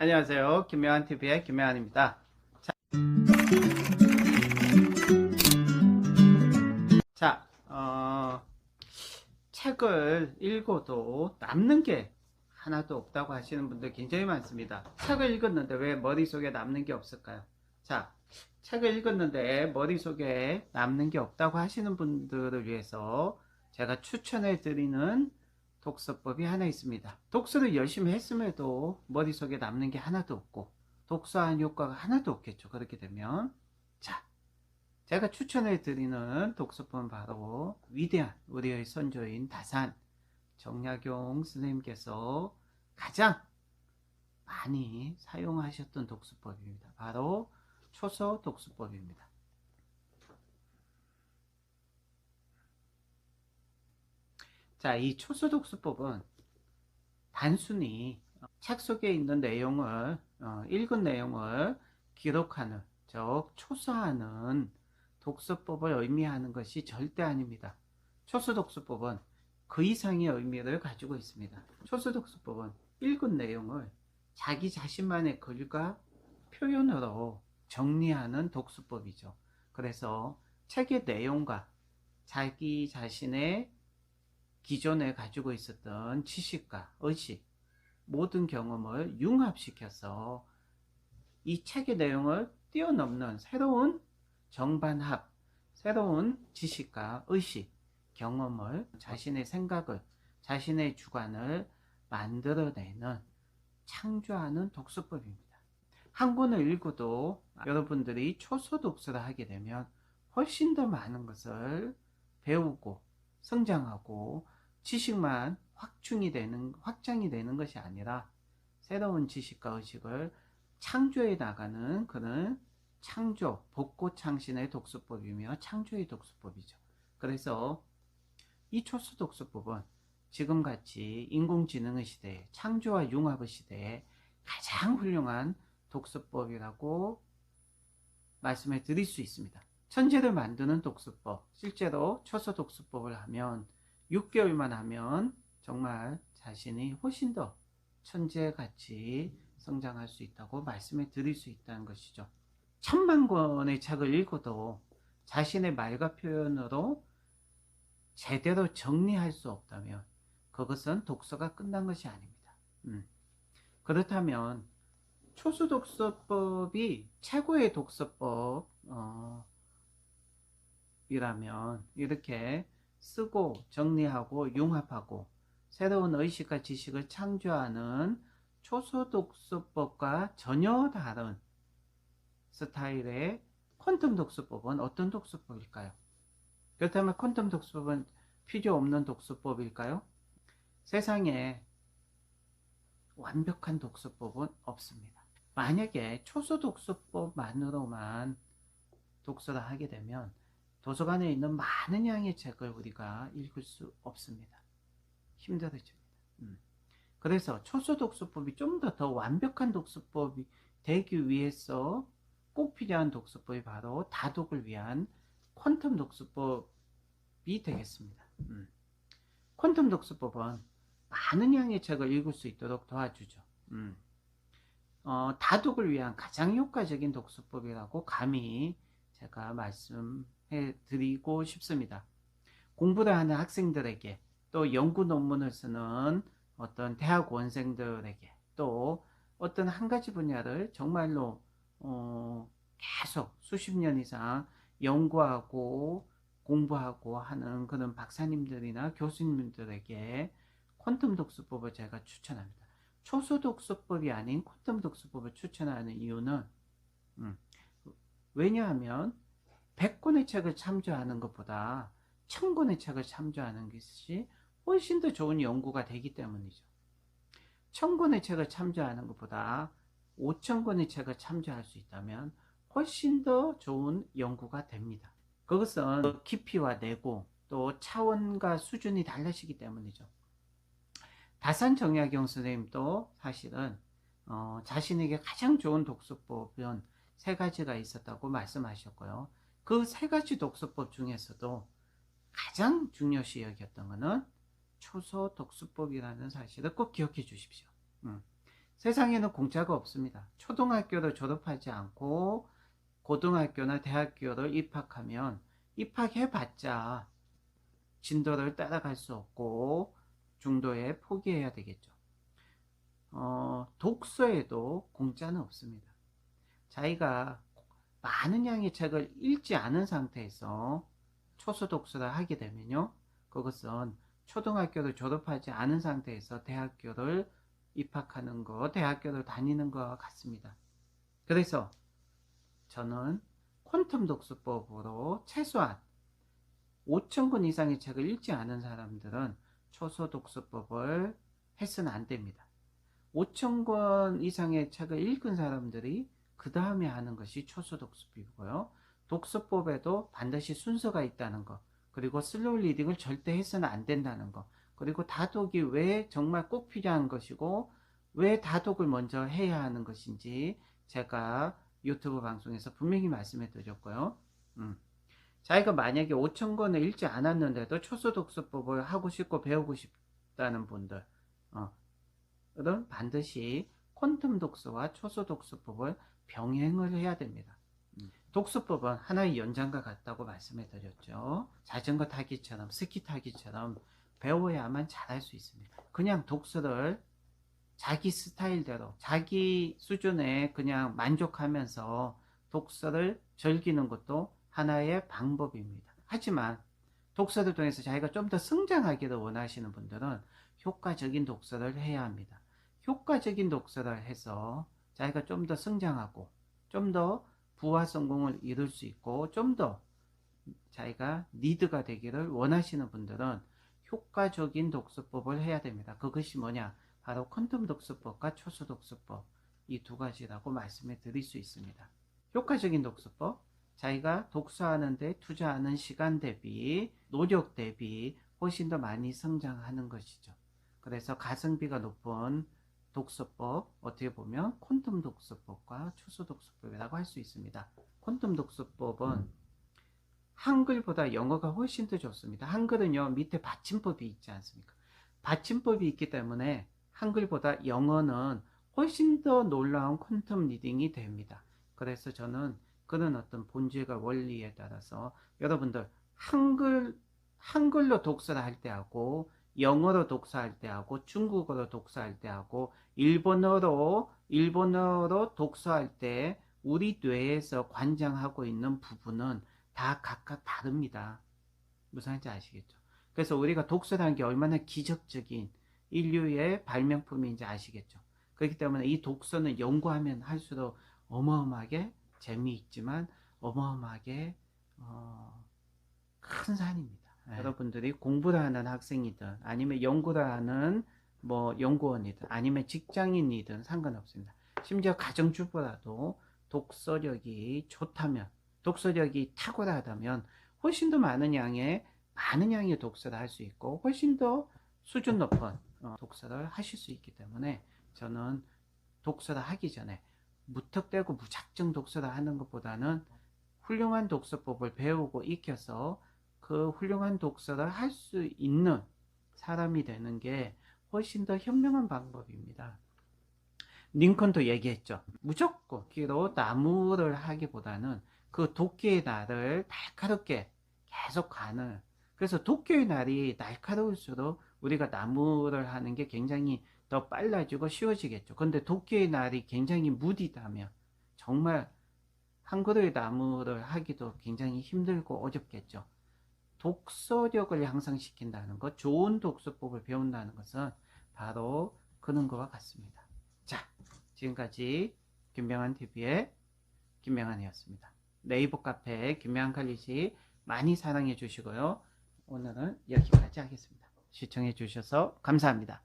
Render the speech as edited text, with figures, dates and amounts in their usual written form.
안녕하세요. 김명한TV의 김명한입니다. 자, 책을 읽어도 남는 게 하나도 없다고 하시는 분들 굉장히 많습니다. 책을 읽었는데 왜 머릿속에 남는 게 없을까요? 자, 책을 읽었는데 머릿속에 남는 게 없다고 하시는 분들을 위해서 제가 추천해 드리는 독서법이 하나 있습니다. 독서를 열심히 했음에도 머릿속에 남는 게 하나도 없고 독서한 효과가 하나도 없겠죠. 그렇게 되면 자, 제가 추천해 드리는 독서법은 바로 위대한 우리의 선조인 다산 정약용 선생님께서 가장 많이 사용하셨던 독서법입니다. 바로 초서 독서법입니다. 자, 이 초서 독서법은 단순히 책 속에 있는 내용을 읽은 내용을 기록하는, 즉 초서하는 독서법을 의미하는 것이 절대 아닙니다. 초서 독서법은 그 이상의 의미를 가지고 있습니다. 초서 독서법은 읽은 내용을 자기 자신만의 글과 표현으로 정리하는 독서법이죠. 그래서 책의 내용과 자기 자신의 기존에 가지고 있었던 지식과 의식, 모든 경험을 융합시켜서 이 책의 내용을 뛰어넘는 새로운 정반합, 새로운 지식과 의식, 경험을, 자신의 생각을, 자신의 주관을 만들어내는, 창조하는 독서법입니다. 한 권을 읽어도 여러분들이 초서 독서를 하게 되면 훨씬 더 많은 것을 배우고 성장하고 지식만 확장이 되는 것이 아니라 새로운 지식과 의식을 창조해 나가는 그런 창조, 복고창신의 독서법이며 창조의 독서법이죠. 그래서 이 초서 독서법은 지금같이 인공지능의 시대에, 창조와 융합의 시대에 가장 훌륭한 독서법이라고 말씀해 드릴 수 있습니다. 천재를 만드는 독서법, 실제로 초서 독서법을 하면 6개월만 하면 정말 자신이 훨씬 더 천재같이 성장할 수 있다고 말씀해 드릴 수 있다는 것이죠. 1000만 권의 책을 읽어도 자신의 말과 표현으로 제대로 정리할 수 없다면 그것은 독서가 끝난 것이 아닙니다. 그렇다면 초수 독서법이 최고의 독서법이라면 이렇게 쓰고 정리하고 융합하고 새로운 의식과 지식을 창조하는 초소 독서법과 전혀 다른 스타일의 퀀텀 독서법은 어떤 독서법일까요? 그렇다면 퀀텀 독서법은 필요 없는 독서법일까요? 세상에 완벽한 독서법은 없습니다. 만약에 초소 독서법만으로만 독서를 하게 되면 도서관에 있는 많은 양의 책을 우리가 읽을 수 없습니다. 힘들어집니다. 그래서 초서 독서법이 좀 더 완벽한 독서법이 되기 위해서 꼭 필요한 독서법이 바로 다독을 위한 퀀텀 독서법이 되겠습니다. 퀀텀 독서법은 많은 양의 책을 읽을 수 있도록 도와주죠. 다독을 위한 가장 효과적인 독서법이라고 감히 제가 말씀해 드리고 싶습니다. 공부를 하는 학생들에게, 또 연구 논문을 쓰는 어떤 대학원생들에게, 또 어떤 한 가지 분야를 정말로 계속 수십 년 이상 연구하고 공부하고 하는 그런 박사님들이나 교수님들에게 퀀텀 독서법을 제가 추천합니다. 초소 독서법이 아닌 퀀텀 독서법을 추천하는 이유는 왜냐하면 100권의 책을 참조하는 것보다 1000권의 책을 참조하는 것이 훨씬 더 좋은 연구가 되기 때문이죠. 1000권의 책을 참조하는 것보다 5000권의 책을 참조할 수 있다면 훨씬 더 좋은 연구가 됩니다. 그것은 깊이와 내고 또 차원과 수준이 달라지기 때문이죠. 다산 정약용 선생님도 사실은 자신에게 가장 좋은 독서법은 3가지가 있었다고 말씀하셨고요. 그 3가지 독서법 중에서도 가장 중요시 여겼던 것은 초서 독서법이라는 사실을 꼭 기억해 주십시오. 세상에는 공짜가 없습니다. 초등학교를 졸업하지 않고 고등학교나 대학교를 입학하면 입학해봤자 진도를 따라갈 수 없고 중도에 포기해야 되겠죠. 독서에도 공짜는 없습니다. 자기가 많은 양의 책을 읽지 않은 상태에서 초소 독서를 하게 되면요, 그것은 초등학교를 졸업하지 않은 상태에서 대학교를 입학하는 거, 대학교를 다니는 것과 같습니다. 그래서 저는 퀀텀 독서법으로 최소한 5,000권 이상의 책을 읽지 않은 사람들은 초소 독서법을 해서는 안 됩니다. 5,000권 이상의 책을 읽은 사람들이 그 다음에 하는 것이 초소 독서법이고요. 독서법에도 반드시 순서가 있다는 것, 그리고 슬로우 리딩을 절대 해서는 안 된다는 것, 그리고 다독이 왜 정말 꼭 필요한 것이고 왜 다독을 먼저 해야 하는 것인지 제가 유튜브 방송에서 분명히 말씀해 드렸고요. 자기가 만약에 5,000권을 읽지 않았는데도 초소 독서법을 하고 싶고 배우고 싶다는 분들은 반드시 퀀텀 독서와 초소 독서법을 병행을 해야 됩니다. 독서법은 하나의 연장과 같다고 말씀해 드렸죠. 자전거 타기처럼 스키 타기처럼 배워야만 잘할 수 있습니다. 그냥 독서를 자기 스타일대로 자기 수준에 그냥 만족하면서 독서를 즐기는 것도 하나의 방법입니다. 하지만 독서를 통해서 자기가 좀 더 성장하기를 원하시는 분들은 효과적인 독서를 해야 합니다. 효과적인 독서를 해서 자기가 좀 더 성장하고 좀 더 부와 성공을 이룰 수 있고 좀 더 자기가 리드가 되기를 원하시는 분들은 효과적인 독서법을 해야 됩니다. 그것이 뭐냐? 바로 퀀텀 독서법과 초소 독서법, 이 두 가지라고 말씀해 드릴 수 있습니다. 효과적인 독서법, 자기가 독서하는 데 투자하는 시간 대비 노력 대비 훨씬 더 많이 성장하는 것이죠. 그래서 가성비가 높은 독서법, 어떻게 보면 퀀텀 독서법과 초소 독서법이라고 할 수 있습니다. 퀀텀 독서법은 한글보다 영어가 훨씬 더 좋습니다. 한글은요, 밑에 받침법이 있지 않습니까? 받침법이 있기 때문에 한글보다 영어는 훨씬 더 놀라운 퀀텀 리딩이 됩니다. 그래서 저는 그런 어떤 본질과 원리에 따라서 여러분들 한글로 독서를 할 때 하고 영어로 독서할 때 하고 중국어로 독서할 때 하고 일본어로 독서할 때 우리 뇌에서 관장하고 있는 부분은 다 각각 다릅니다. 무슨 말인지 아시겠죠? 그래서 우리가 독서라는 게 얼마나 기적적인 인류의 발명품인지 아시겠죠? 그렇기 때문에 이 독서는 연구하면 할수록 어마어마하게 재미있지만 어마어마하게 큰 산입니다. 네. 여러분들이 공부를 하는 학생이든 아니면 연구를 하는 연구원이든 아니면 직장인이든 상관없습니다. 심지어 가정주부라도 독서력이 좋다면, 독서력이 탁월하다면 훨씬 더 많은 양의 독서를 할 수 있고 훨씬 더 수준 높은 독서를 하실 수 있기 때문에 저는 독서를 하기 전에 무턱대고 무작정 독서를 하는 것보다는 훌륭한 독서법을 배우고 익혀서 그 훌륭한 독서를 할 수 있는 사람이 되는 게 훨씬 더 현명한 방법입니다. 링컨도 얘기했죠. 무조건 기로 나무를 하기보다는 그 도끼의 날을 날카롭게 계속 가는, 그래서 도끼의 날이 날카로울수록 우리가 나무를 하는 게 굉장히 더 빨라지고 쉬워지겠죠. 근데 도끼의 날이 굉장히 무디다면 정말 한 그루의 나무를 하기도 굉장히 힘들고 어렵겠죠. 독서력을 향상시킨다는 것, 좋은 독서법을 배운다는 것은 바로 그런 것과 같습니다. 자, 지금까지 김명한TV의 김명한이었습니다. 네이버 카페 김명한칼리시 많이 사랑해 주시고요. 오늘은 여기까지 하겠습니다. 시청해 주셔서 감사합니다.